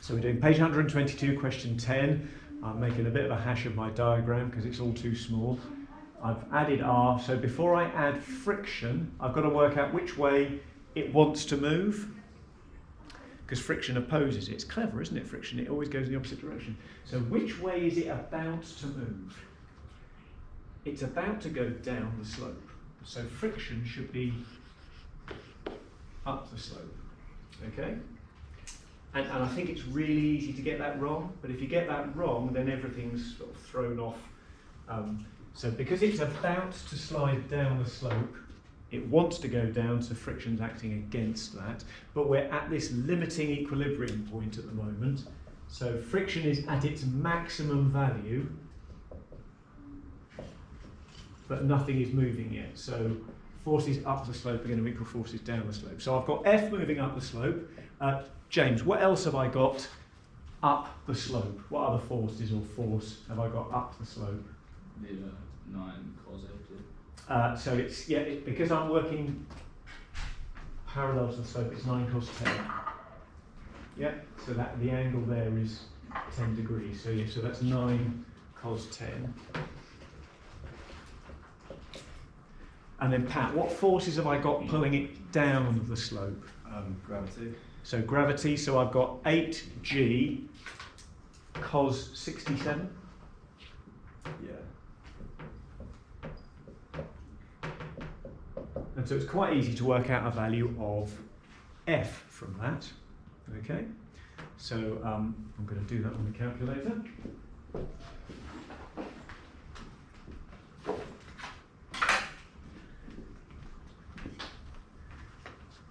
So we're doing page 122, question 10. I'm making a bit of a hash of my diagram because it's all too small. I've added R, so before I add friction, I've got to work out which way it wants to move, because friction opposes it. It's clever, isn't it, friction? It always goes in the opposite direction. So which way is it about to move? It's about to go down the slope. So friction should be up the slope, okay? And I think it's really easy to get that wrong, but if you get that wrong, then everything's sort of thrown off. So because it's about to slide down the slope, it wants to go down, so friction's acting against that. But we're at this limiting equilibrium point at the moment. So friction is at its maximum value, but nothing is moving yet. So forces up the slope are going to equal forces down the slope. So I've got F moving up the slope. James, what else have I got up the slope? What other forces or force have I got up the slope? The 9 cos 80. So it's, because I'm working parallel to the slope, it's 9 cos 10. Yeah, so that the angle there is 10 degrees. So yeah, so that's 9 cos 10. And then Pat, what forces have I got pulling it down the slope? Gravity. So gravity, so I've got 8g cos 67. Yeah. And so it's quite easy to work out a value of F from that. Okay, so I'm going to do that on the calculator.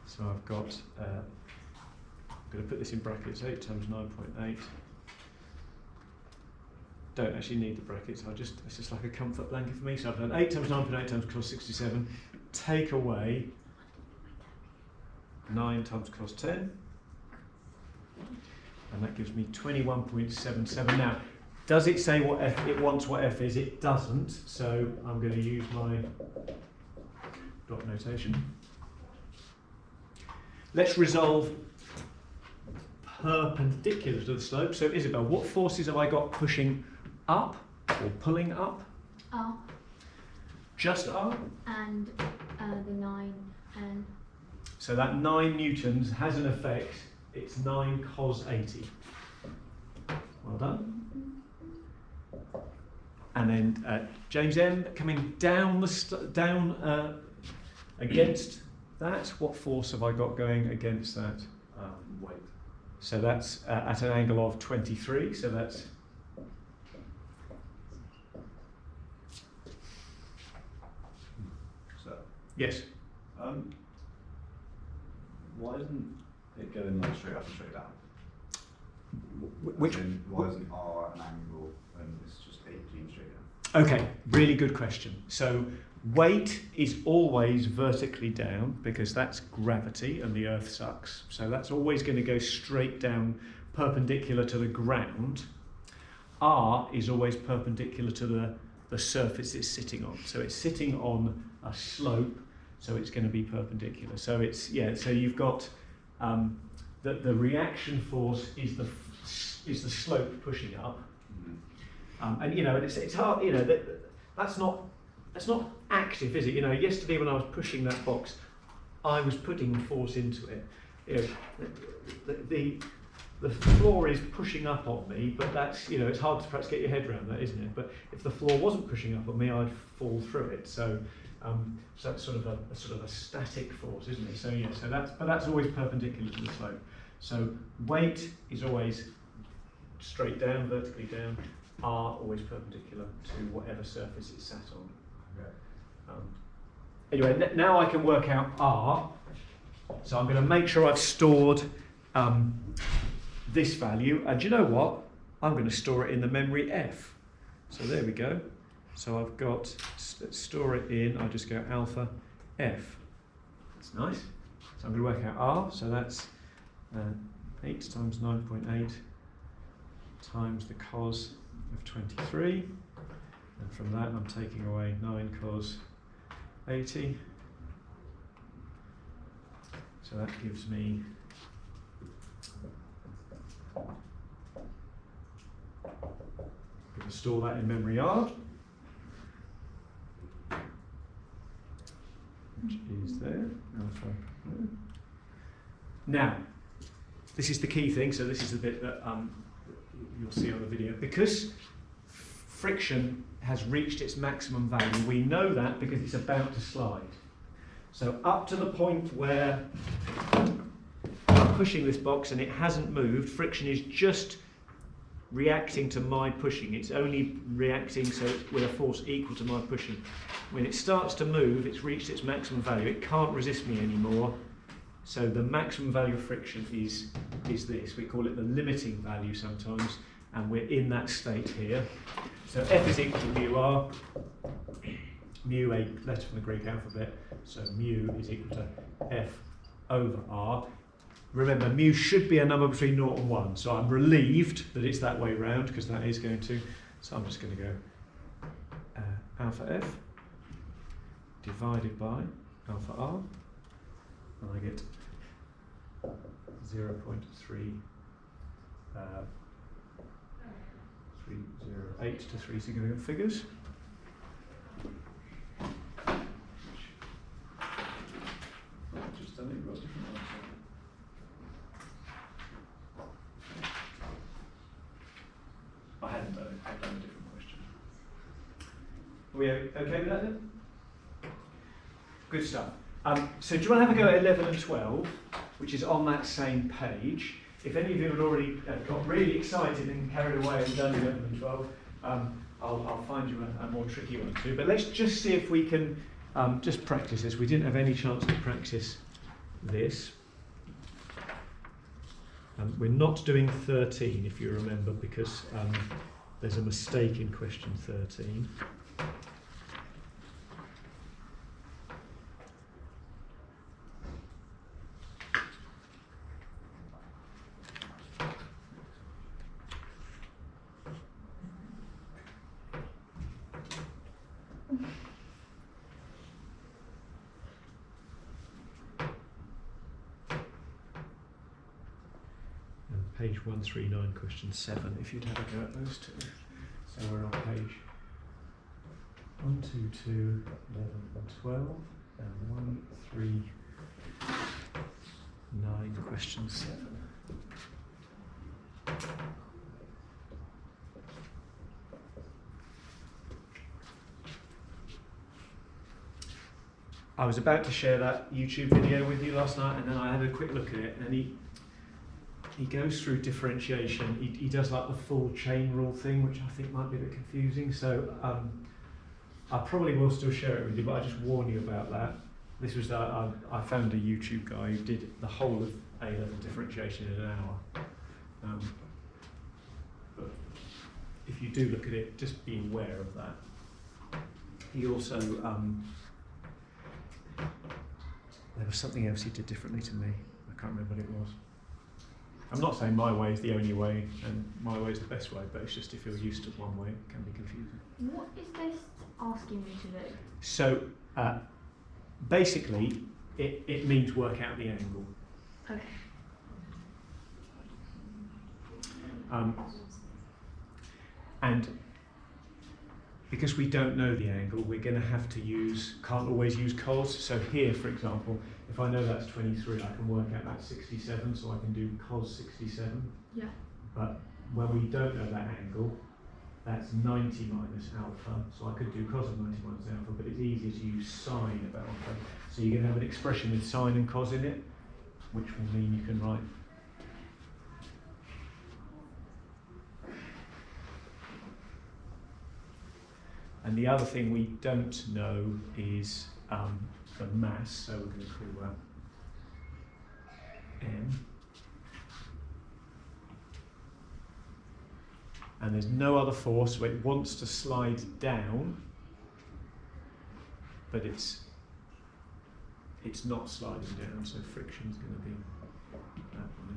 So I've got, I'm going to put this in brackets, 8 times 9.8. Don't actually need the brackets, it's just like a comfort blanket for me. So I've done 8 times 9.8 times cos 67, take away 9 times cos 10, and that gives me 21.77. Now, does it say what F, it wants what F is? It doesn't, so I'm going to use my dot notation. Let's resolve perpendicular to the slope. So Isabel, what forces have I got pushing up or pulling up? R. Just R? And the 9 and... So that 9 newtons has an effect. It's 9 cos 80. Well done. And then James M, coming down the against that, what force have I got going against that? Weight. So that's at an angle of 23, so that's... So, Yes? why isn't it going like straight up and straight down? Which? Why isn't R an angle and it's just 18 straight down? Okay, really good question. So weight is always vertically down because that's gravity and the earth sucks. So that's always going to go straight down perpendicular to the ground. R is always perpendicular to the surface it's sitting on. So it's sitting on a slope, so it's going to be perpendicular. So it's, so you've got the reaction force is the slope pushing up. Mm-hmm. And it's hard, that's not active, is it? Yesterday when I was pushing that box, I was putting force into it. The floor is pushing up on me, but that's, it's hard to perhaps get your head around that, isn't it? But if the floor wasn't pushing up on me, I'd fall through it. So that's sort of a static force, isn't it? So that's always perpendicular to the slope. So weight is always straight down, vertically down. R always perpendicular to whatever surface it's sat on. Okay. Anyway, now I can work out R. So I'm going to make sure I've stored this value. And do you know what? I'm going to store it in the memory F. So there we go. So I've got, let's store it in, I'll just go alpha F. That's nice. So I'm going to work out R. So that's 8 times 9.8 times the cos of 23, and from that I'm taking away 9 cos 80, so that gives me store that in memory R, which is there, alpha. Now, this is the key thing, so this is the bit that you'll see on the video. Because friction has reached its maximum value, we know that because it's about to slide. So up to the point where I'm pushing this box and it hasn't moved, friction is just reacting to my pushing. It's only reacting with a force equal to my pushing. When it starts to move, it's reached its maximum value. It can't resist me anymore. So the maximum value of friction is this. We call it the limiting value sometimes, and we're in that state here. So F is equal to mu R, mu a letter from the Greek alphabet, so mu is equal to F over R. Remember, mu should be a number between 0 and 1, so I'm relieved that it's that way round, because that is going to, so I'm just going to go alpha F divided by alpha R, and I get 0.3 308 to 3 significant figures. I've just done it, got a different answer. I hadn't done it, I've done a different question. Are we okay with that then? Good stuff. So do you want to have a go at 11 and 12, which is on that same page? If any of you had already got really excited and carried away and done 11 and 12, I'll find you a more tricky one too. But let's just see if we can just practice this. We didn't have any chance to practice this. We're not doing 13, if you remember, because there's a mistake in question 13. Page 139, question 7, if you'd have a go at those two. So we're on page 122, 11 and 12, and 139, question 7. I was about to share that YouTube video with you last night, and then I had a quick look at it, and he goes through differentiation. He does like the full chain rule thing, which I think might be a bit confusing. So I probably will still share it with you, but I just warn you about that. This was I found a YouTube guy who did the whole of A-level differentiation in an hour. But if you do look at it, just be aware of that. He also there was something else he did differently to me. I can't remember what it was. I'm not saying my way is the only way and my way is the best way, but it's just if you're used to one way, it can be confusing. What is this asking me to do? So basically, it means work out the angle. Okay. And because we don't know the angle, we're going to have to can't always use cos. So here, for example, if I know that's 23, I can work out that's 67, so I can do cos 67. Yeah. But when we don't know that angle, that's 90 minus alpha, so I could do cos of 90 minus alpha, but it's easier to use sine of alpha. So you're going to have an expression with sine and cos in it, which will mean you can write and the other thing we don't know is the mass, so we're going to call that m. And there's no other force, so it wants to slide down, but it's not sliding down, so friction's going to be that way.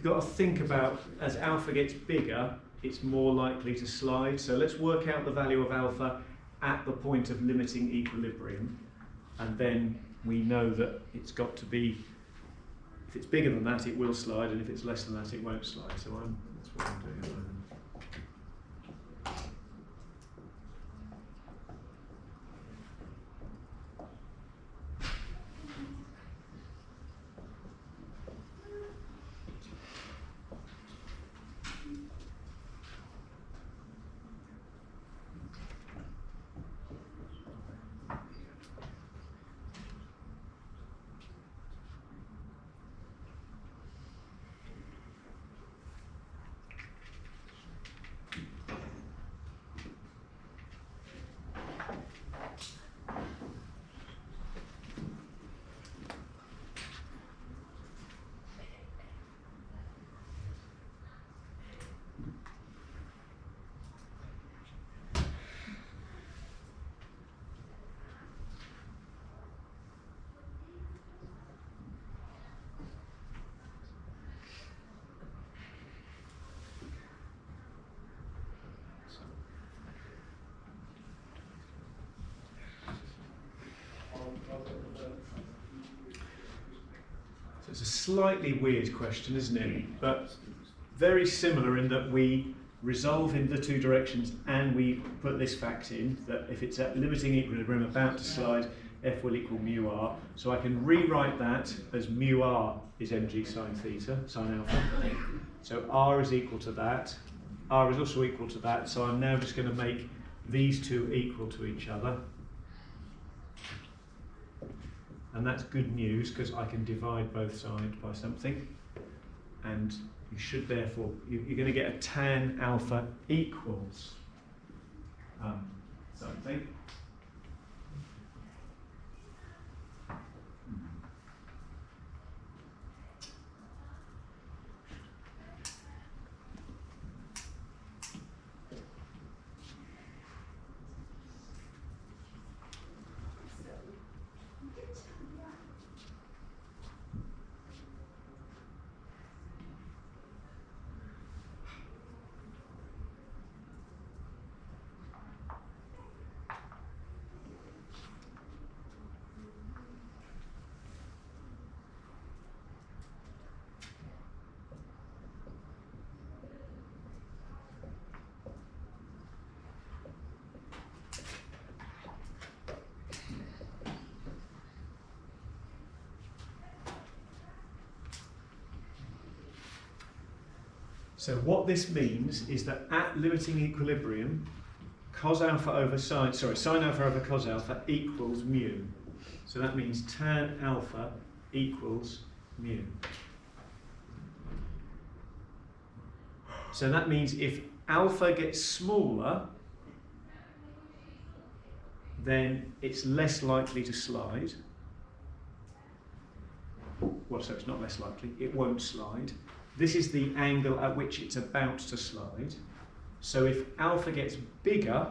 you've got to think about, as alpha gets bigger, it's more likely to slide. So let's work out the value of alpha at the point of limiting equilibrium, and then we know that it's got to be, if it's bigger than that it will slide, and if it's less than that it won't slide. So that's what I'm doing at the moment. So it's a slightly weird question, isn't it? But very similar in that we resolve in the two directions and we put this fact in, that if it's at limiting equilibrium about to slide, F will equal mu r. So I can rewrite that as mu r is mg sine theta, sine alpha. So r is equal to that. R is also equal to that. So I'm now just going to make these two equal to each other. And that's good news because I can divide both sides by something. And you should therefore, you're going to get a tan alpha equals something. So what this means is that at limiting equilibrium, cos alpha over sine alpha over cos alpha equals mu. So that means tan alpha equals mu. So that means if alpha gets smaller, then it's less likely to slide. Well, so it's not less likely, it won't slide. This is the angle at which it's about to slide. So if alpha gets bigger,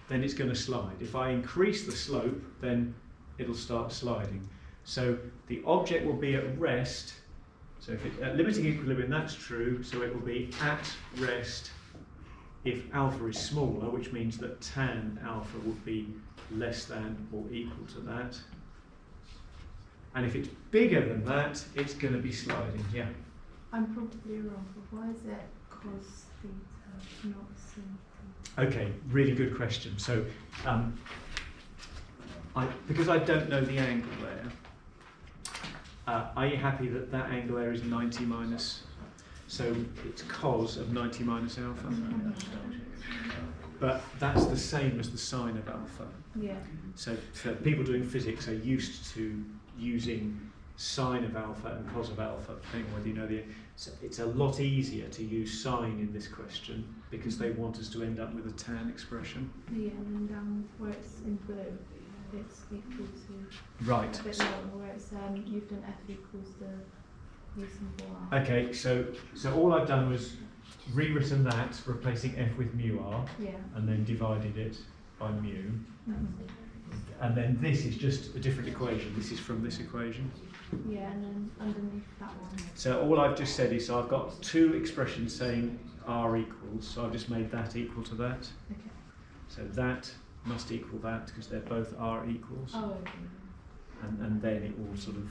then it's going to slide. If I increase the slope, then it'll start sliding. So the object will be at rest. So if it's at limiting equilibrium, that's true. So it will be at rest if alpha is smaller, which means that tan alpha would be less than or equal to that. And if it's bigger than that, it's going to be sliding. Yeah. I'm probably wrong, but why is it cos theta, not sin theta? Okay, really good question. So, because I don't know the angle there, are you happy that that angle there is 90 minus? So it's cos of 90 minus alpha. But that's the same as the sine of alpha. Yeah. So people doing physics are used to using sine of alpha and cos of alpha, depending on whether you know the. So it's a lot easier to use sine in this question because they want us to end up with a tan expression. Yeah, and then down where it's in blue, it's equal to Right. a bit lower, where it's you've done F equals the reasonable R. Okay, so all I've done was rewritten that, replacing F with mu r, Yeah. and then divided it by mu. Mm-hmm. And then this is just a different equation. This is from this equation. Yeah, and then underneath that one. So all I've just said is I've got two expressions saying r equals, so I've just made that equal to that. Okay. So that must equal that because they're both r equals. Oh, okay. And then it all sort of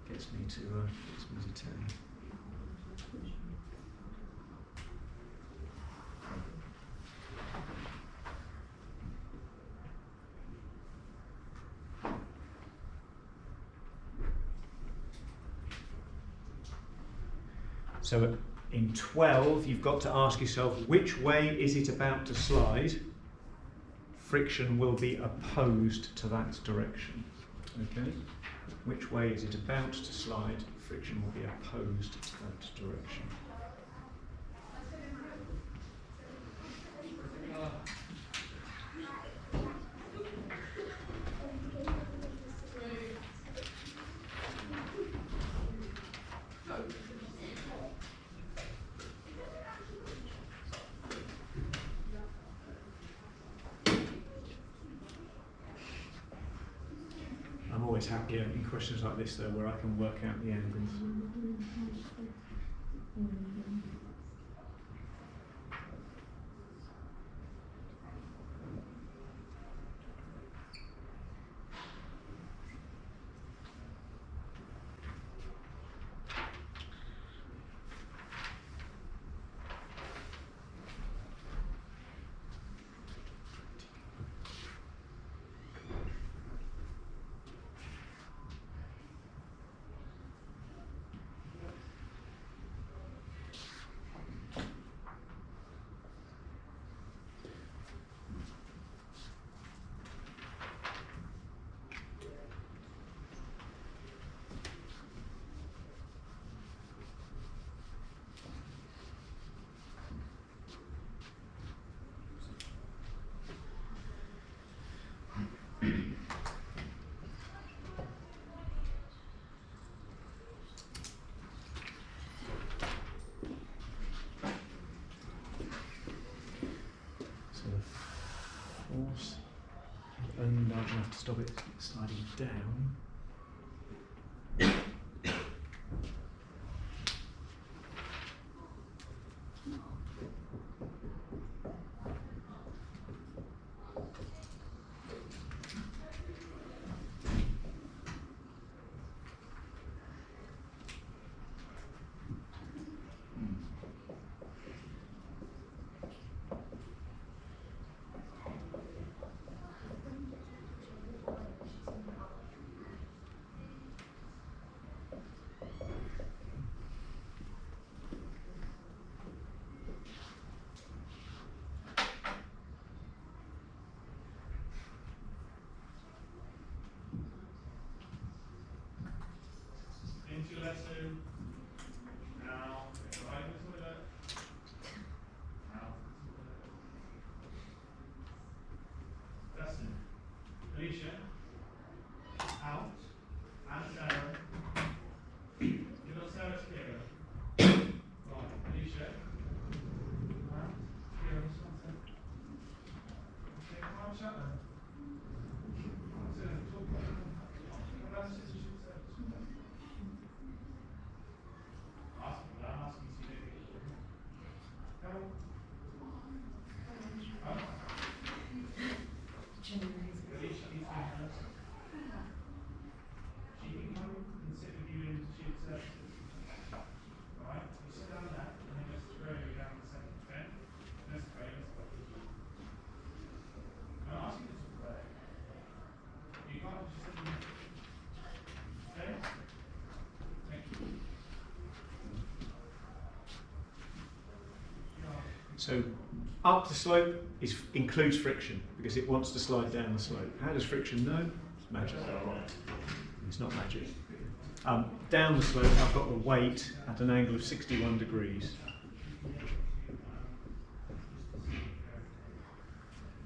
gets me to 10. So in 12, you've got to ask yourself, which way is it about to slide? Friction will be opposed to that direction. Okay? Which way is it about to slide? Friction will be opposed to that direction. I'm always happier in questions like this, though, where I can work out the angles. Force, and I'll have to stop it sliding down. Into lesson. Now, right in the toilet. Now, Dustin. Alicia. Out. And Sarah. You're not Sarah's clearer. Right, Alicia. Out. Clearer, something. Okay, come on, shut them. So up the slope includes friction because it wants to slide down the slope. How does friction know? It's magic. It's not magic. Down the slope, I've got the weight at an angle of 61 degrees.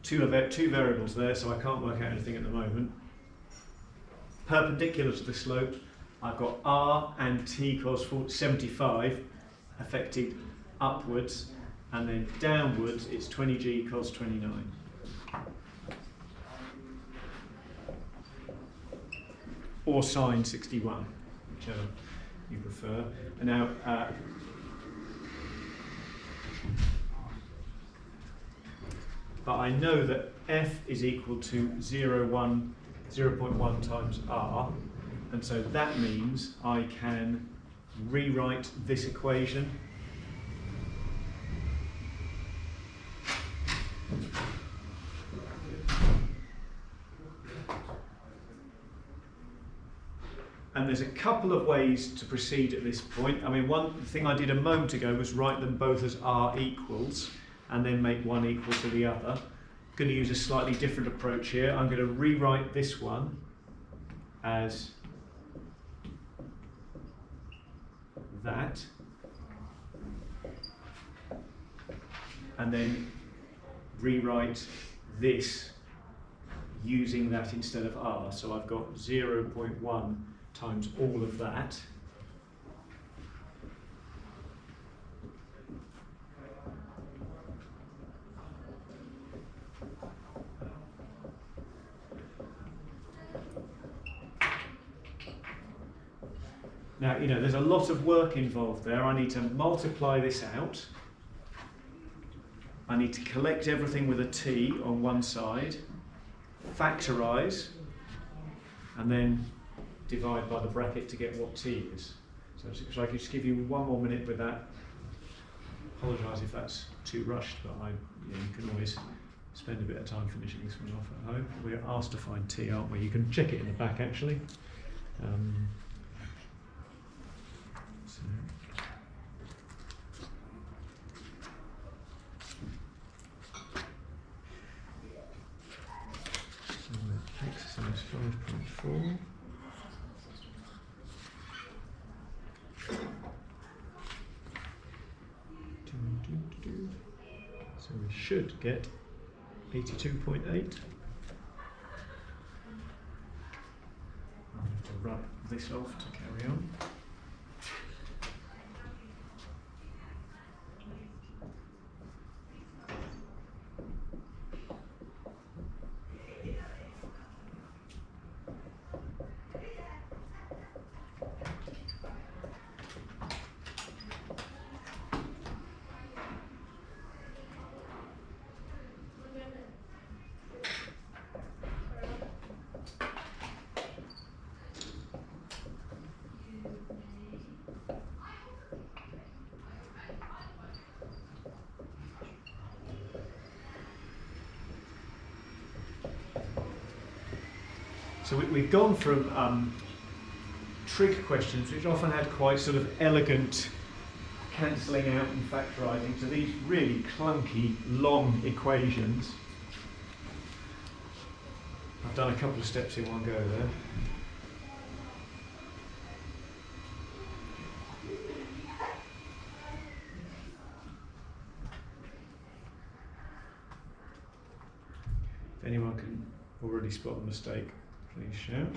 Two variables there, so I can't work out anything at the moment. Perpendicular to the slope, I've got r and t cos 75 affected upwards, and then downwards it's 20g cos 29. or sine 61, whichever you prefer. And now, but I know that f is equal to 0.1 times r, and so that means I can rewrite this equation and there's a couple of ways to proceed at this point. I mean, one thing I did a moment ago was write them both as r equals and then make one equal to the other. I'm going to use a slightly different approach here. I'm going to rewrite this one as that, and then rewrite this using that instead of r. So I've got 0.1 times all of that. Now, you know, there's a lot of work involved there. I need to multiply this out. I need to collect everything with a t on one side, factorise, and then divide by the bracket to get what t is. So I could just give you one more minute with that. Apologise if that's too rushed, but you can always spend a bit of time finishing this one off at home. We're asked to find t, aren't we? You can check it in the back, actually. Exercise 5.4. So we should get 82.8. I'll have to rub this off to carry on. So we've gone from trig questions, which often had quite sort of elegant cancelling out and factorising, to these really clunky, long equations. I've done a couple of steps in one go there. If anyone can already spot a mistake, please shout.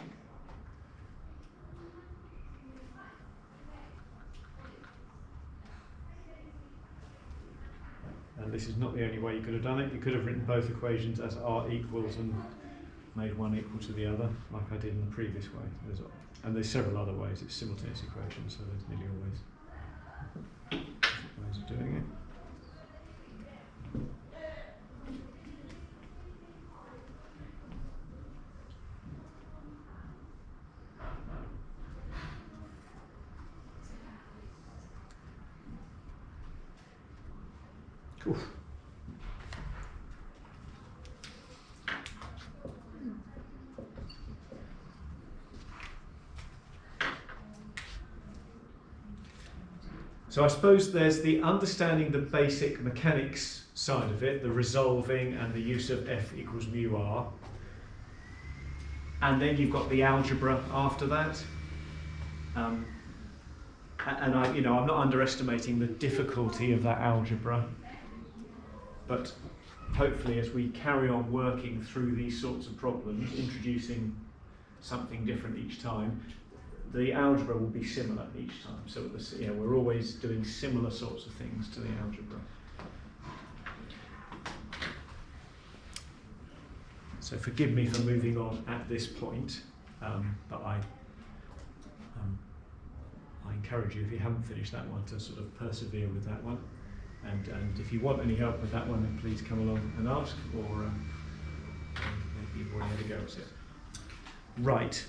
And this is not the only way you could have done it. You could have written both equations as r equals and made one equal to the other, like I did in the previous way. And there's several other ways. It's simultaneous equations, so there's nearly always different ways of doing it. Oof. So I suppose there's the understanding the basic mechanics side of it, the resolving and the use of f equals mu r. And then you've got the algebra after that. And I'm not underestimating the difficulty of that algebra. But hopefully, as we carry on working through these sorts of problems, introducing something different each time, the algebra will be similar each time. So we're always doing similar sorts of things to the algebra. So forgive me for moving on at this point. but I encourage you, if you haven't finished that one, to sort of persevere with that one. And if you want any help with that one, then please come along and ask, or maybe you've already had a go at it. Right,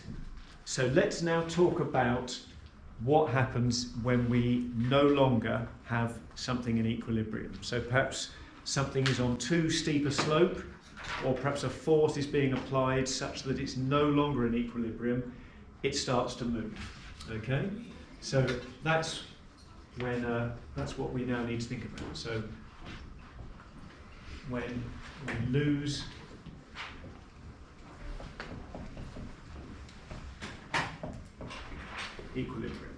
so let's now talk about what happens when we no longer have something in equilibrium. So perhaps something is on too steep a slope, or perhaps a force is being applied such that it's no longer in equilibrium, it starts to move. Okay? So that's when that's what we now need to think about. So when we lose equilibrium.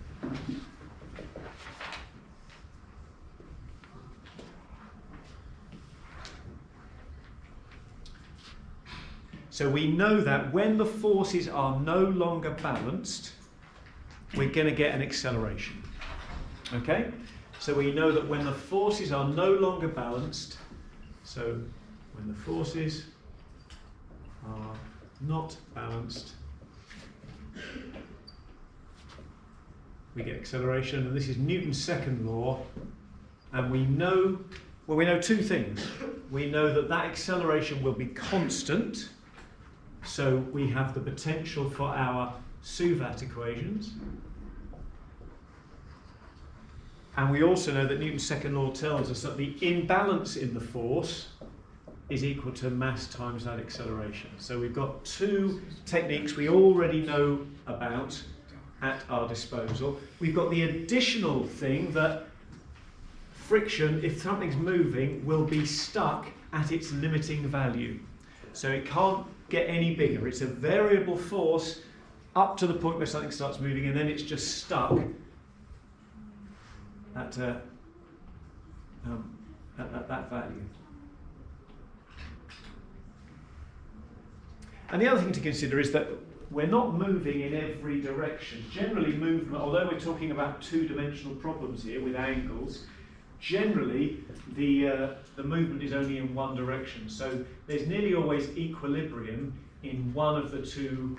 So we know that when the forces are no longer balanced, we're going to get an acceleration. Okay? So we know that when the forces are no longer balanced, so when the forces are not balanced, we get acceleration, and this is Newton's second law, and we know, well, we know two things. We know that that acceleration will be constant, so we have the potential for our Suvat equations. And we also know that Newton's second law tells us that the imbalance in the force is equal to mass times that acceleration. So we've got two techniques we already know about at our disposal. We've got the additional thing that friction, if something's moving, will be stuck at its limiting value. So it can't get any bigger. It's a variable force up to the point where something starts moving, and then it's just stuck at that value. And the other thing to consider is that we're not moving in every direction. Generally, movement, although we're talking about two-dimensional problems here with angles, generally the movement is only in one direction. So there's nearly always equilibrium in one of the two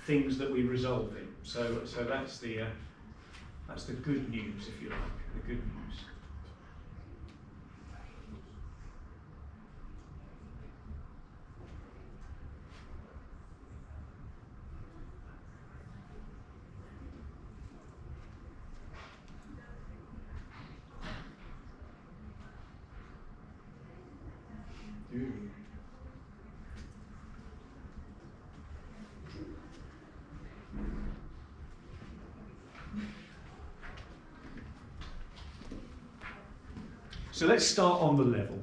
things that we resolve in. So that's the good news, if you like, the good news. So let's start on the level,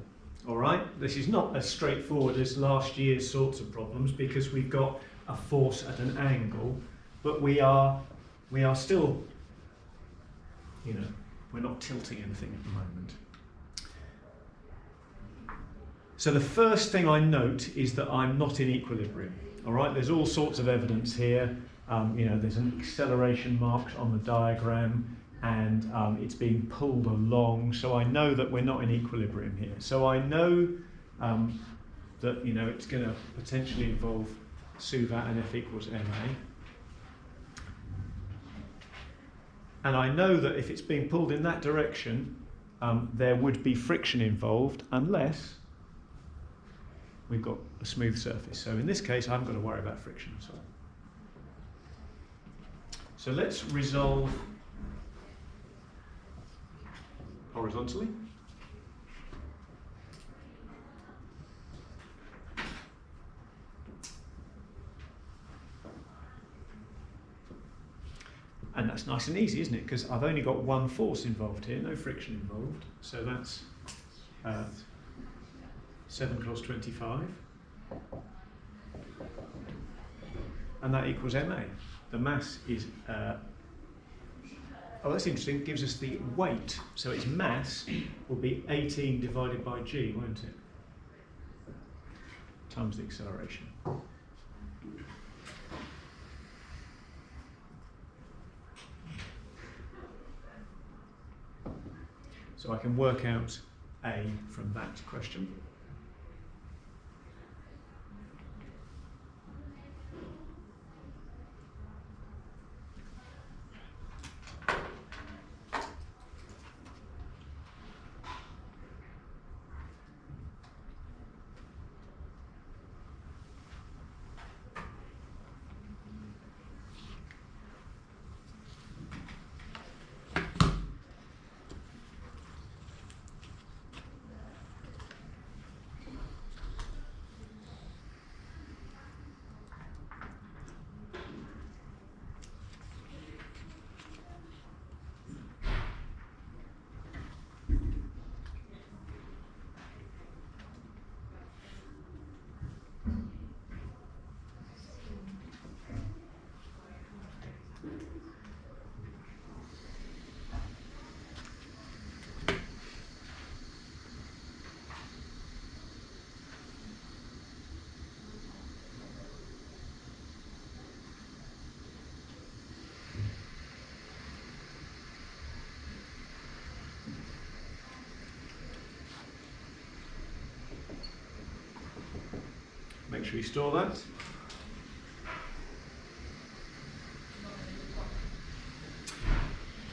all right? This is not as straightforward as last year's sorts of problems because we've got a force at an angle, but we are still, you know, we're not tilting anything at the moment. So the first thing I note is that I'm not in equilibrium, all right? There's all sorts of evidence here. You know, there's an acceleration marked on the diagram, and it's being pulled along, so I know that we're not in equilibrium here. So I know that, you know, it's going to potentially involve Suvat and F equals ma. And I know that if it's being pulled in that direction, there would be friction involved unless we've got a smooth surface. So in this case, I haven't got to worry about friction at all. So let's resolve horizontally. And that's nice and easy, isn't it? Because I've only got one force involved here, no friction involved. So that's 7 cross 25. And that equals ma. The mass is oh, that's interesting. It gives us the weight. So its mass will be 18 divided by g, won't it? Times the acceleration. So I can work out A from that question. Should we store that?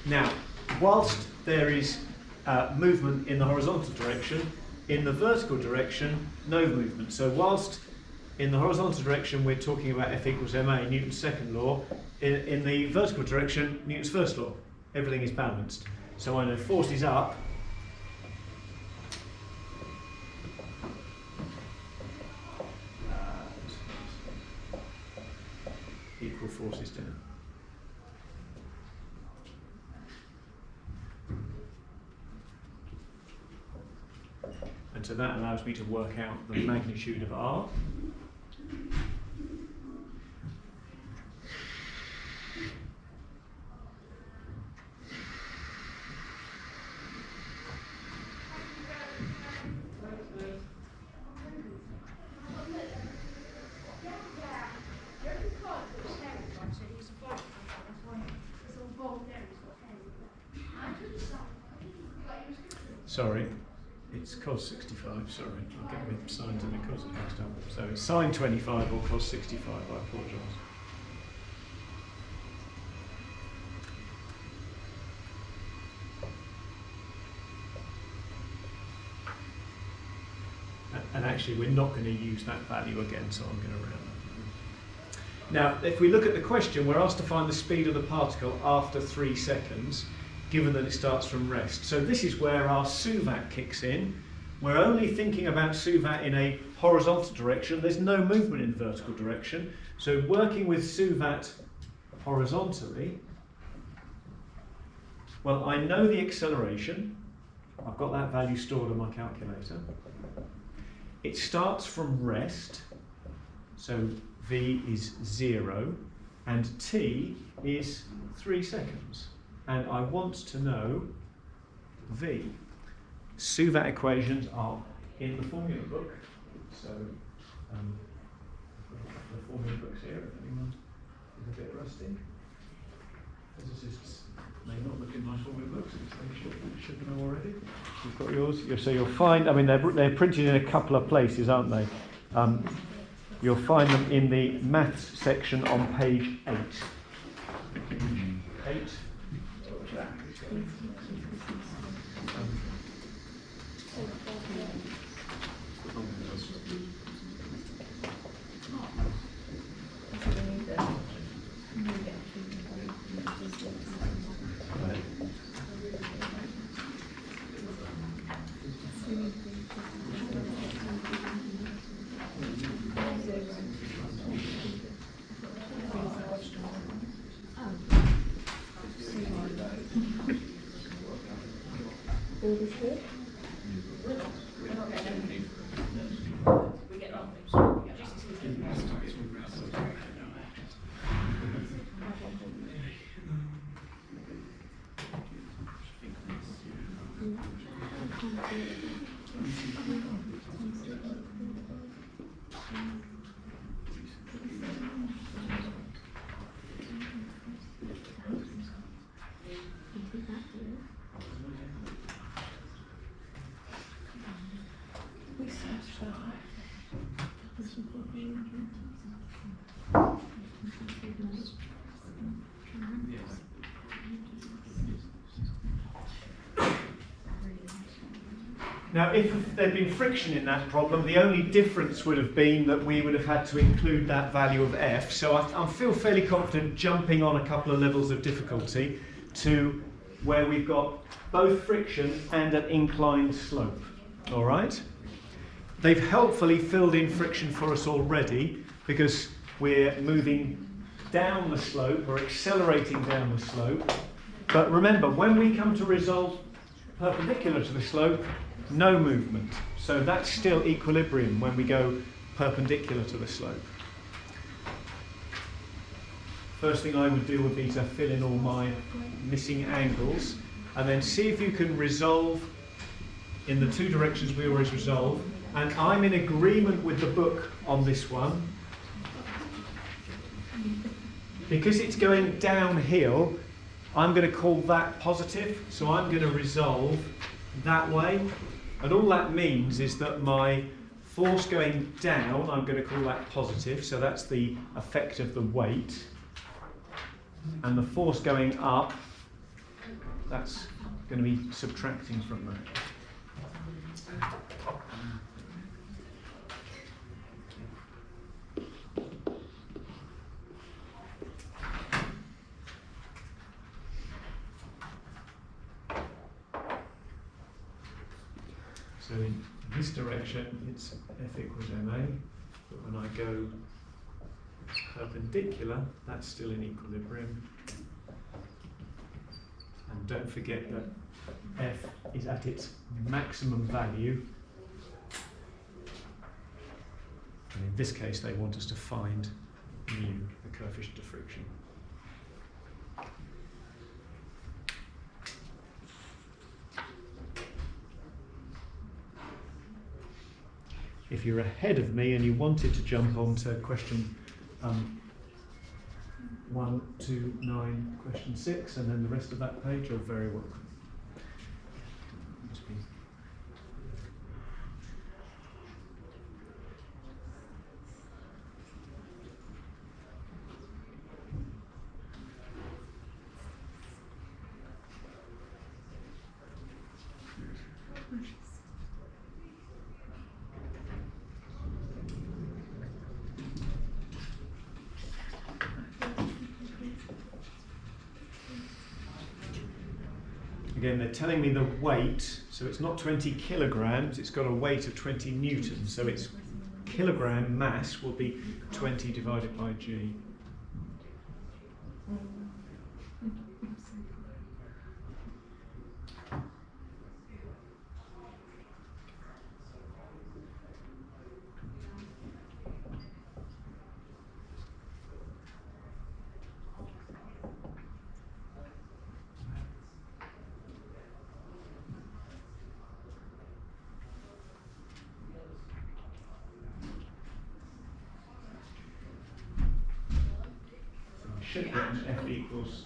Now, whilst there is movement in the horizontal direction, in the vertical direction, no movement. So whilst in the horizontal direction we're talking about F equals ma, Newton's second law, in the vertical direction, Newton's first law. Everything is balanced. So I know force is up, equal force is down. And so that allows me to work out the magnitude of R. Sorry, it's cos 65, sorry, I'll get my sines and my cos mixed up. So it's sine 25 or cos 65, I apologise. And actually we're not going to use that value again, so I'm going to round that. Now, if we look at the question, we're asked to find the speed of the particle after 3 seconds, given that it starts from rest. So this is where our suvat kicks in. We're only thinking about suvat in a horizontal direction. There's no movement in the vertical direction. So working with suvat horizontally, well, I know the acceleration. I've got that value stored on my calculator. It starts from rest, so v is 0, and t is 3 seconds. And I want to know v. Suvat equations are in the formula book, so the formula book's here if anyone is a bit rusty. Physicists may not look in my formula books, they should know already. You've got yours. So you'll find, I mean, they're printed in a couple of places, aren't they? You'll find them in the maths section on page 8. 8. Now, if there'd been friction in that problem, the only difference would have been that we would have had to include that value of f. So I feel fairly confident jumping on a couple of levels of difficulty to where we've got both friction and an inclined slope. All right? They've helpfully filled in friction for us already because we're moving down the slope, or accelerating down the slope. But remember, when we come to resolve perpendicular to the slope, no movement. So that's still equilibrium when we go perpendicular to the slope. First thing I would do would be to fill in all my missing angles and then see if you can resolve in the 2 directions we always resolve. And I'm in agreement with the book on this one. Because it's going downhill, I'm going to call that positive. So I'm going to resolve that way. And all that means is that my Force going down, I'm going to call that positive, so that's the effect of the weight. And the force going up, that's going to be subtracting from that. So in this direction, it's F equals ma, but when I go perpendicular, that's still in equilibrium. And don't forget that F is at its maximum value. And in this case, they want us to find mu, the coefficient of friction. If you're ahead of me and you wanted to jump on to question 1, 2, 9, question 6, and then the rest of that page, you're very welcome. Again, they're telling me the weight, so it's not 20 kilograms, it's got a weight of 20 newtons, so its kilogram mass will be 20 divided by g. Should get an F equals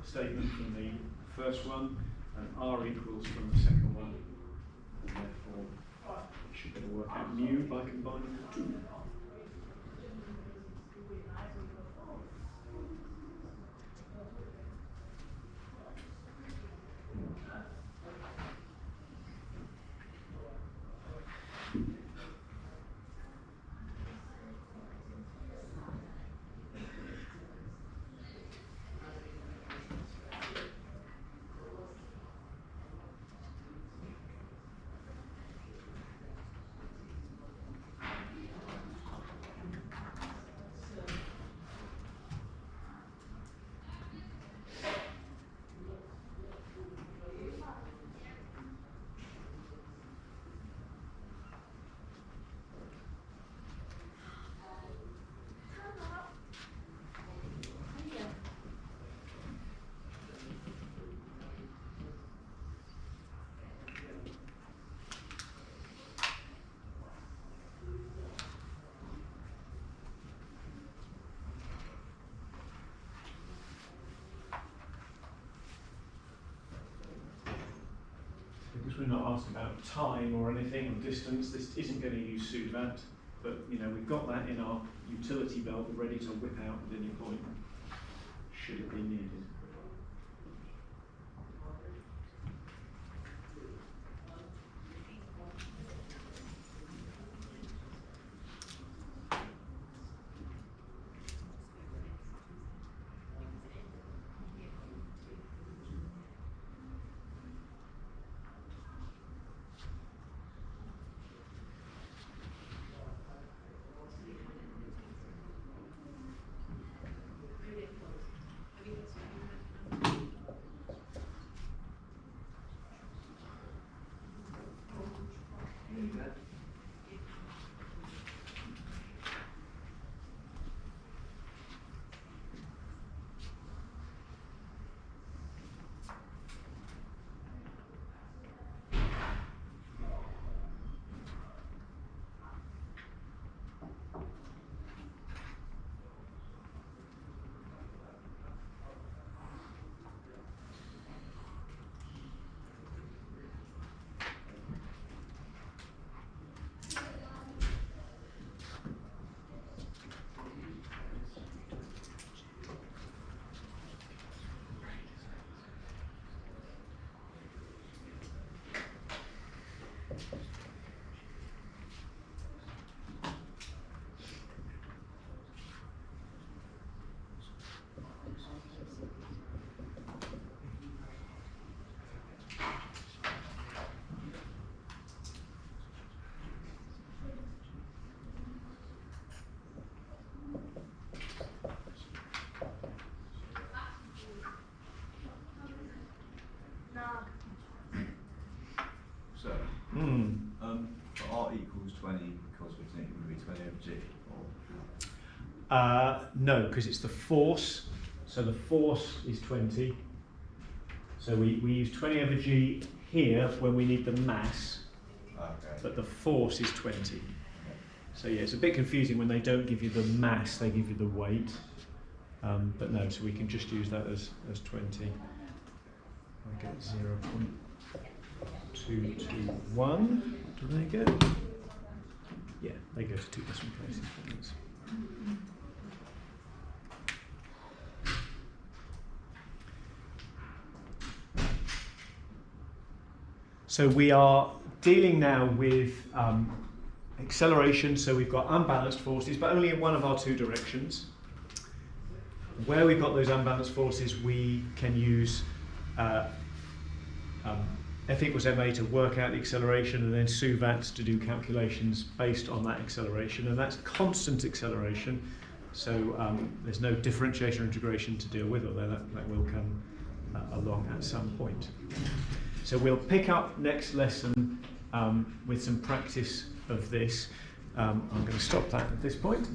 statement from the first one and R equals from the second one. And therefore, you should be able to work out mu by combining the two. Because we're not asked about time or anything or distance, this isn't going to use Sudvant, but we've got that in our utility belt ready to whip out at any point, should it be needed. force, which I think would be 20 over G, or No, because it's the force. So the force is 20. So we use 20 over G here when we need the mass, okay. but the force is 20. So yeah, it's a bit confusing when they don't give you the mass, they give you the weight. But no, so we can just use that as 20. I get 0.221. Do they go? Yeah, they go to 2 decimal places. So we are dealing now with acceleration, so we've got unbalanced forces, but only in one of our two directions. Where we've got those unbalanced forces, we can use F equals ma to work out the acceleration, and then SUVATs to do calculations based on that acceleration, and that's constant acceleration, so there's no differentiation or integration to deal with, although that will come along at some point. So we'll pick up next lesson with some practice of this. I'm going to stop that at this point.